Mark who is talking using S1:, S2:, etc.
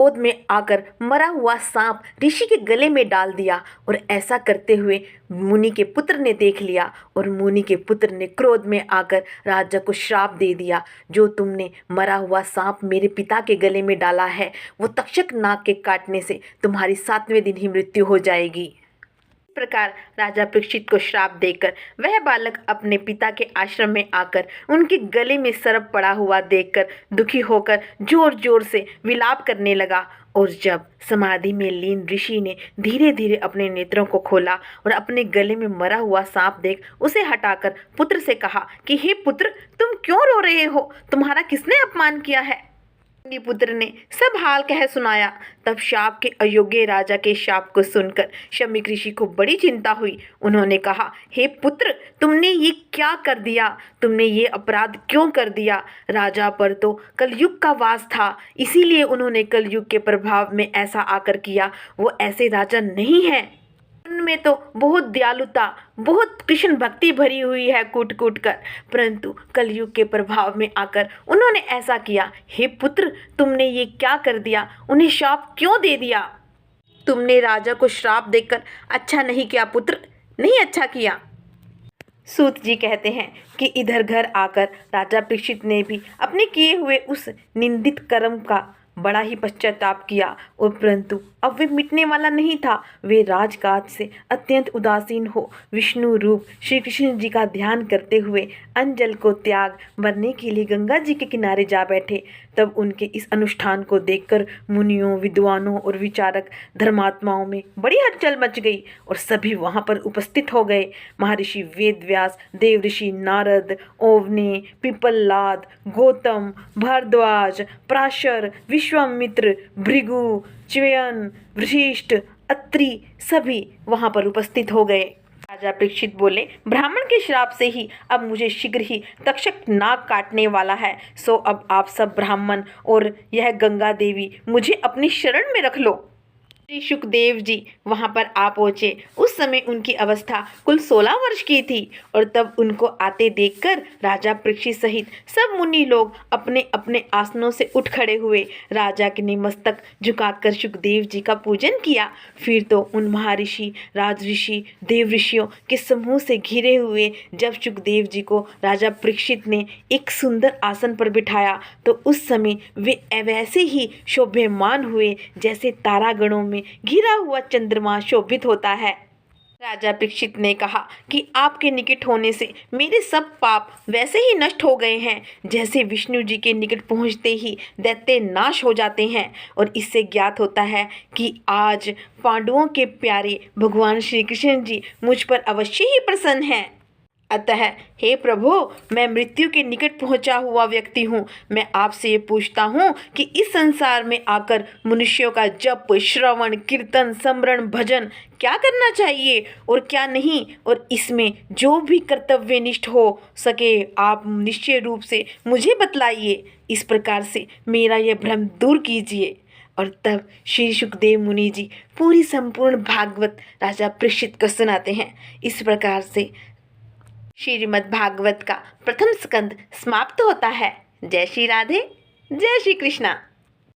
S1: क्रोध में आकर मरा हुआ सांप ऋषि के गले में डाल दिया। और ऐसा करते हुए मुनि के पुत्र ने देख लिया और मुनि के पुत्र ने क्रोध में आकर राजा को श्राप दे दिया, जो तुमने मरा हुआ सांप मेरे पिता के गले में डाला है वो तक्षक नाग के काटने से तुम्हारी 7वें दिन ही मृत्यु हो जाएगी। इस प्रकार राजा परीक्षित को श्राप देकर वह बालक अपने पिता के आश्रम में आकर उनके गले में सर्प पड़ा हुआ देखकर दुखी होकर जोर जोर से विलाप करने लगा। और जब समाधि में लीन ऋषि ने धीरे धीरे अपने नेत्रों को खोला और अपने गले में मरा हुआ सांप देख उसे हटाकर पुत्र से कहा कि हे पुत्र, तुम क्यों रो रहे हो? तुम्हारा किसने अपमान किया है? पुत्र ने सब हाल कह सुनाया। तब शाप के अयोग्य राजा के शाप को सुनकर शमीक ऋषि को बड़ी चिंता हुई। उन्होंने कहा, हे पुत्र, तुमने ये क्या कर दिया? तुमने ये अपराध क्यों कर दिया? राजा पर तो कलयुग का वास था, इसीलिए उन्होंने कलयुग के प्रभाव में ऐसा आकर किया। वो ऐसे राजा नहीं है, उनमें तो बहुत दयालुता, बहुत कृष्ण भक्ति भरी हुई है कूट कूट कर, परंतु कलयुग के प्रभाव में आकर उन्होंने ऐसा किया। हे पुत्र, तुमने ये क्या कर दिया? उन्हें श्राप क्यों दे दिया? तुमने राजा को श्राप देकर अच्छा नहीं किया पुत्र, नहीं अच्छा किया। सूत जी कहते हैं कि इधर घर आकर राजा परीक्षित ने भी अपने किए हुए उस निंदित कर्म का बड़ा ही पश्चाताप किया, और परंतु अब वे मिटने वाला नहीं था। वे राजकाज से अत्यंत उदासीन हो विष्णु रूप श्री कृष्ण जी का ध्यान करते हुए अंजल को त्याग मरने के लिए गंगा जी के किनारे जा बैठे। तब उनके इस अनुष्ठान को देखकर मुनियों, विद्वानों और विचारक धर्मात्माओं में बड़ी हलचल मच गई और सभी वहां पर उपस्थित हो गए। महर्षि वेदव्यास, देवऋषि नारद, ओवने, पिपललाद, गौतम, भारद्वाज, पराशर, विश्वामित्र, भृगु, च्ययन, वशिष्ठ, अत्रि सभी वहां पर उपस्थित हो गए। राजा परीक्षित बोले, ब्राह्मण के श्राप से ही अब मुझे शीघ्र ही तक्षक नाग काटने वाला है, सो अब आप सब ब्राह्मण और यह गंगा देवी मुझे अपनी शरण में रख लो। श्री सुखदेव जी वहां पर आ पहुंचे। उस समय उनकी अवस्था कुल 16 वर्ष की थी और तब उनको आते देखकर राजा परीक्षित सहित सब मुनि लोग अपने अपने आसनों से उठ खड़े हुए। राजा ने मस्तक झुकाकर सुखदेव जी का पूजन किया। फिर तो उन महर्षि, राजऋषि, देव ऋषियों के समूह से घिरे हुए जब सुखदेव जी को राजा परीक्षित ने एक सुंदर आसन पर बिठाया तो उस समय वे वैसे ही शोभेमान हुए जैसे तारागणों में घिरा हुआ चंद्रमा शोभित होता है। राजा परीक्षित ने कहा कि आपके निकट होने से मेरे सब पाप वैसे ही नष्ट हो गए हैं जैसे विष्णु जी के निकट पहुंचते ही दैत्य नाश हो जाते हैं। और इससे ज्ञात होता है कि आज पांडवों के प्यारे भगवान श्री कृष्ण जी मुझ पर अवश्य ही प्रसन्न हैं। अतः हे प्रभु, मैं मृत्यु के निकट पहुंचा हुआ व्यक्ति हूँ। मैं आपसे ये पूछता हूँ कि इस संसार में आकर मनुष्यों का जप, श्रवण, कीर्तन, स्मरण, भजन क्या करना चाहिए और क्या नहीं, और इसमें जो भी कर्तव्यनिष्ठ हो सके आप निश्चय रूप से मुझे बतलाइए। इस प्रकार से मेरा यह भ्रम दूर कीजिए। और तब श्री सुखदेव मुनि जी पूरी संपूर्ण भागवत राजा परीक्षित को सुनाते हैं। इस प्रकार से श्रीमद् भागवत का प्रथम स्कंद समाप्त होता है। जय श्री राधे, जय श्री कृष्णा।